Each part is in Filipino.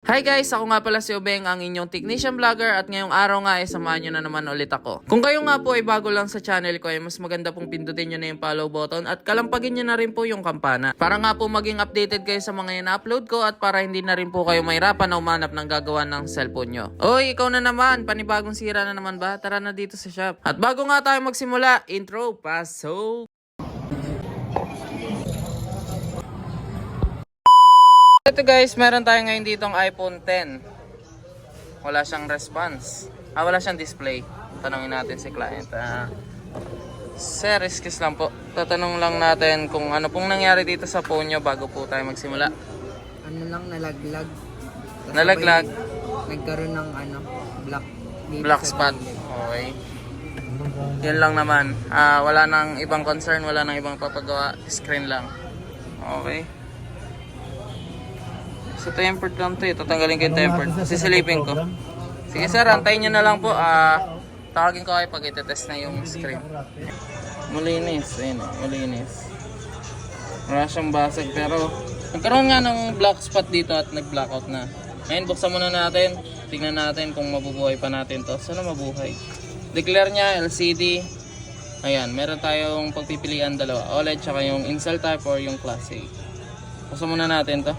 Hi guys! Ako nga pala si Obeng, ang inyong technician vlogger at ngayong araw nga ay samahan nyo na naman ulit ako. Kung kayo nga po ay bago lang sa channel ko ay mas maganda pong pindutin nyo na yung follow button at kalampagin nyo na rin po yung kampana para nga po maging updated kayo sa mga ina-upload ko at para hindi na rin po kayo mahirapan na umanap ng gagawa ng cellphone nyo. Oy, ikaw na naman! Panibagong sira na naman ba? Tara na dito sa shop. At bago nga tayo magsimula, intro, pasok! Ito guys, meron tayo ngayon ditong iPhone 10. Wala siyang response. Wala siyang display. Tanungin natin si client. Sir, excuse lang po. Tatanong lang natin kung ano pong nangyari dito sa phone nyo bago po tayo magsimula. Ano lang, nalaglag. Nalaglag? Nagkaroon ng black. Black spot. Okay. Yan lang naman. Wala nang ibang concern, wala nang ibang papagawa. Screen lang. Okay. So tempered lang to eh. Tatanggalin ko yung tempered. Sisilipin ko. Sige sir, antayin nyo na lang po. Tawagin ko kayo pag itetest na yung screen. Malinis. Ayun, malinis. Wala siyang basag pero nagkaroon nga ng black spot dito at nag-blackout na. Ngayon buksan muna natin. Tingnan natin kung mabubuhay pa natin to. Sana mabuhay. Declare niya LCD. Ayan, meron tayong pagpipilian dalawa. OLED tsaka yung Incel type or yung Class A. Buksan muna natin to.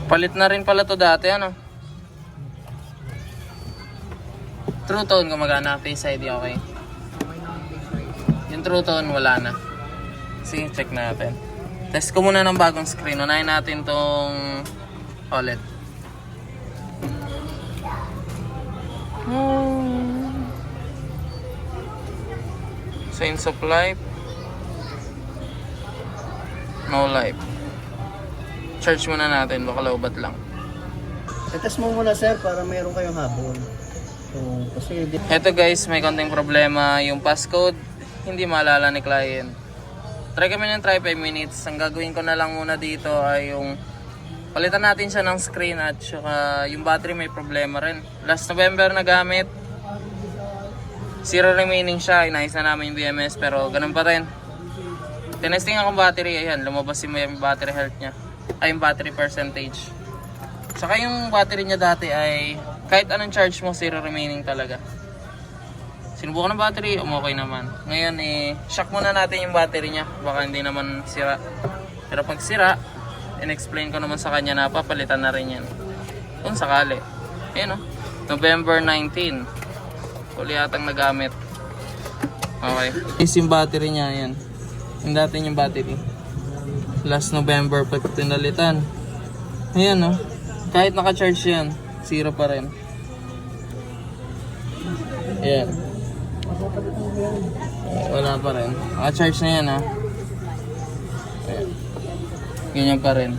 Palit na rin pala to dati, ano? True Tone gumagana, Face ID okay. Yung True Tone wala na. Sige, check natin. Test ko muna ng bagong screen. Unahin natin tong OLED. Signs of life. No life. Charge muna natin, baka lowbat lang. I-test mo muna sir para mayroon kayong habol. So, kasi Eto guys, may konting problema. Yung passcode, hindi maalala ni client. Try kami ng 5 minutes. Ang gagawin ko na lang muna dito ay yung palitan natin siya ng screen at saka yung battery may problema rin. Last November na gamit. Zero remaining siya. Inayos na namin yung BMS pero ganun pa rin. Tinesting akong battery. Ayan, lumabas yung battery health niya. Ay, yung battery percentage. Saka yung battery niya dati ay kahit anong charge mo, zero remaining talaga. Sinubukan ng battery, okay naman. Ngayon shock muna natin yung battery niya. Baka hindi naman sira. Pero pag sira, in-explain ko naman sa kanya na papalitan na rin yan. Kung sakali. Ayan o. November 19. Huli atang nagamit. Okay. Is yung battery niya, yan. Yung dati yung battery. Last November pag tinalitan. Ayan o. Kahit naka-charge yan, zero pa rin. Ayan. Wala pa rin. Naka-charge na yan ha. Ayan. Ganyan pa rin.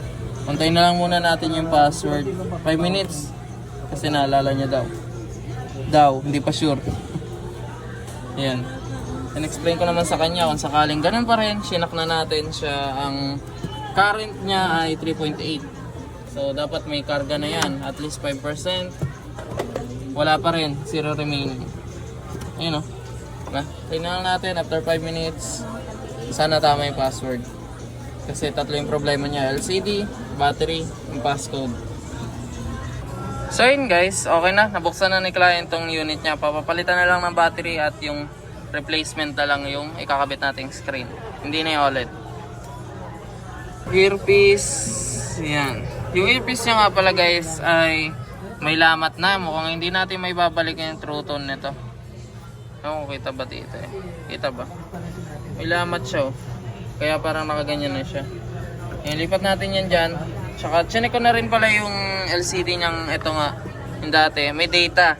Puntayin na lang muna natin yung password. 5 minutes. Kasi naalala niya daw. Hindi pa sure. Ayan. In-explain ko naman sa kanya kung sakaling ganun pa rin, sinak na natin siya. Ang current niya ay 3.8. So dapat may karga na yan, at least 5%. Wala pa rin, zero remaining. Ayun o. Tingnan natin after 5 minutes. Sana tama yung password. Kasi tatlo yung problema niya, LCD, battery, yung passcode. So yun guys, okay na. Nabuksan na ni client tong unit niya. Papapalitan na lang ng battery at yung replacement na lang yung ikakabit nating screen. Hindi na yung OLED. Earpiece. Yan. Yung earpiece niya nga pala guys ay may lamat na. Mukhang hindi natin may babalik yung True Tone nito. Ewan ko, kita ba dito eh? Kita ba? May lamat siya oh. Kaya parang nakaganyan na siya. Yan, lipat natin yan dyan. Tsaka chinek ko na rin pala yung LCD niyang ito nga. Yung dati. May data.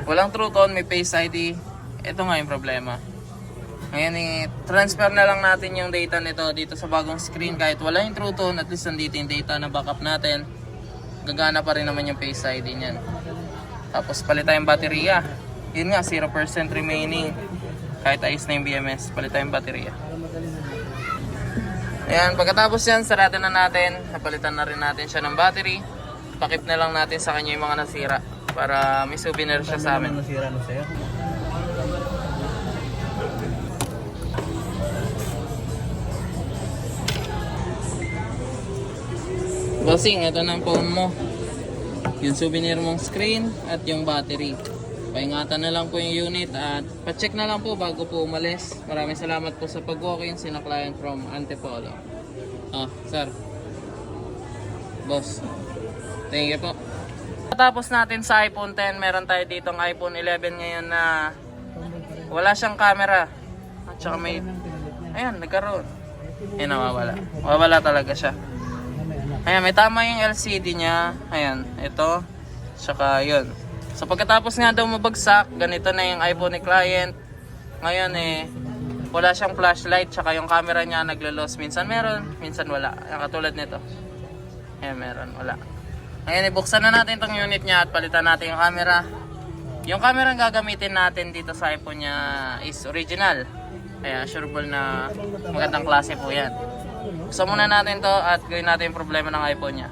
Walang True Tone, may Face ID. Ito nga yung problema. Ngayon transfer na lang natin yung data nito dito sa bagong screen. Kahit wala yung True Tone, at least nandito yung data na backup natin. Gagana pa rin naman yung Face ID niyan. Tapos palitan yung baterya. Yun nga, 0% remaining. Kahit ayos na yung BMS, palitan yung baterya. Ayan, pagkatapos yan, sarado na natin. Napalitan na rin natin siya ng battery. Pakip na lang natin sa kanya yung mga nasira. para may souvenir siya sa amin. Nasira na sa'yo. Bossing, ito na ang phone mo. Yung souvenir mong screen at yung battery. Paingatan na lang po yung unit at pa-check na lang po bago po umalis. Maraming salamat po sa pag-walk-in. Sina client from Antipolo. Sir. Boss. Thank you po. Tapos natin sa iPhone 10, meron tayo ditong iPhone 11 ngayon na wala siyang camera. At saka may... Ayan, nagkaroon. Ayan, nawawala. Wawala talaga siya. Ayan, may tama yung LCD niya. Ayan, ito. Tsaka yun. So pagkatapos nga daw mabagsak, ganito na yung iPhone ni client. Ngayon wala siyang flashlight. Tsaka yung camera niya naglo-loss. Minsan meron, minsan wala. Ayan, katulad nito. Ayan, meron, wala. Ngayon, ibuksan na natin tong unit niya at palitan natin yung camera. Yung camera ang gagamitin natin dito sa iPhone niya is original. Kaya sureball na magandang klase po yan. Buksan muna natin to at gawin natin yung problema ng iPhone niya.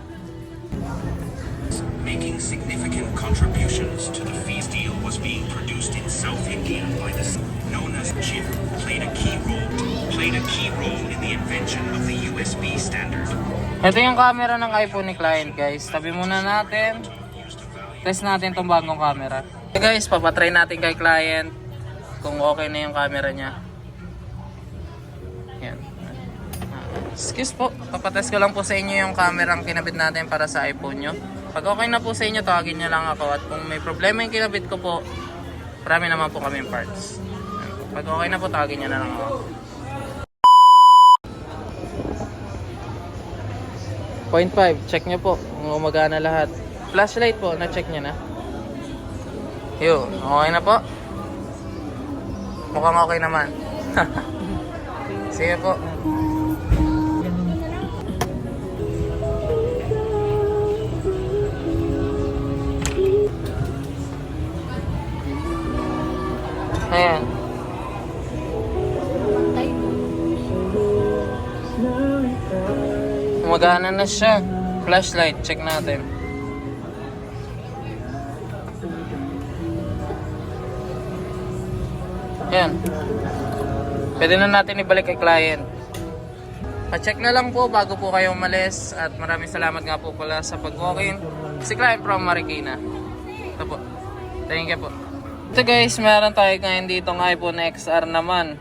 Making significant contributions to the fees deal was being produced in South India by the known as Chip played a key role in the invention of the USB standard. Ito yung camera ng iPhone ni client, guys. Tabi muna natin. Test natin tong bagong camera. Okay guys, papatry natin kay client kung okay na yung camera niya. Yan. Excuse po, papatest ko lang po sa inyo yung camera ang kinabit natin para sa iPhone nyo. Pag okay na po sa inyo, tawagin nyo lang ako. At kung may problema yung kinabit ko po, marami naman po kami parts. Pag okay na po, tawagin nyo na lang ako. 0.5, check nyo po kung gumagana lahat. Flashlight po, na-check nyo na. Yun, okay na po. Mukhang okay naman. Sige po. Ayan. Gumagana na siya. Flashlight, check natin. Ayan. Pwede na natin ibalik kay client. Pa-check na lang po bago po kayo umalis. At maraming salamat nga po pala sa pag-walk-in. Si client from Marikina. Ito po. Thank you po. Ito guys, meron tayo ngayon ditong iPhone XR naman.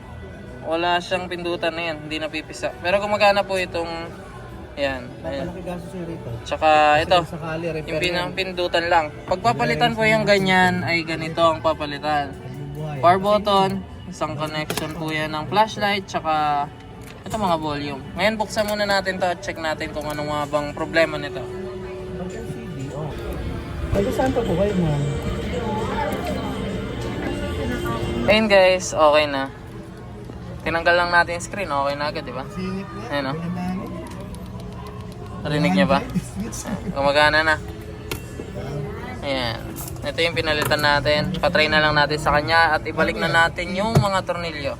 Wala siyang pindutan na yan. Hindi napipisa. Pero gumagana po itong... Ayan. Ayan. Tsaka ito. Yung pindutan lang. Pagpapalitan po yung ganyan ay ganito ang papalitan. Power button. Isang connection po yan ng flashlight. Tsaka ito mga volume. Ngayon buksan muna natin to at check natin kung anong mga bang problema nito. Saan pa po kayo, ma'am? Ayun guys, okay na. Tinanggal lang natin yung screen, okay na agad, di ba? Ayun o. Narinig niya ba? Gumagana na. Ayan. Ito yung pinalitan natin. Patry na lang natin sa kanya at ibalik na natin yung mga tornilyo.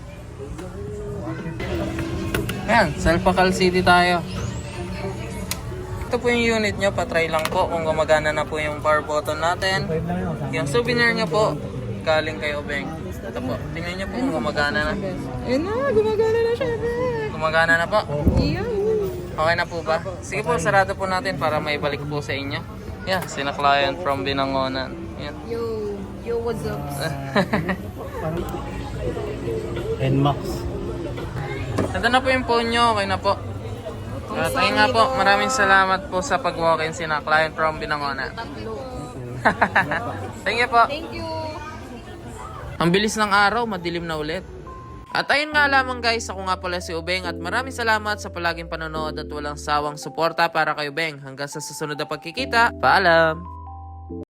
Ayan, self-LCD tayo. Ito po yung unit nyo, patry lang po kung gumagana na po yung power button natin. Yung souvenir nyo po, galing kay Obeng. Ito po, tingnan nyo po kung gumagana na. Ayun na, gumagana na siya. Gumagana na po. Okay na po ba? Sige po, sarado po natin para may balik po sa inyo. Yeah, sina client from Binangonan. Yan. Yo, what's up? NMAX. Ito na po yung phone nyo, okay na po. At ayun nga po, maraming salamat po sa pag-walk-in sina client from Binangonan. Thank you po. Thank you. Ang bilis ng araw, madilim na ulit. At ayun nga lamang guys, ako nga pala si Obeng at maraming salamat sa palaging panonood at walang sawang suporta para kay Obeng. Hanggang sa susunod na pagkikita, paalam!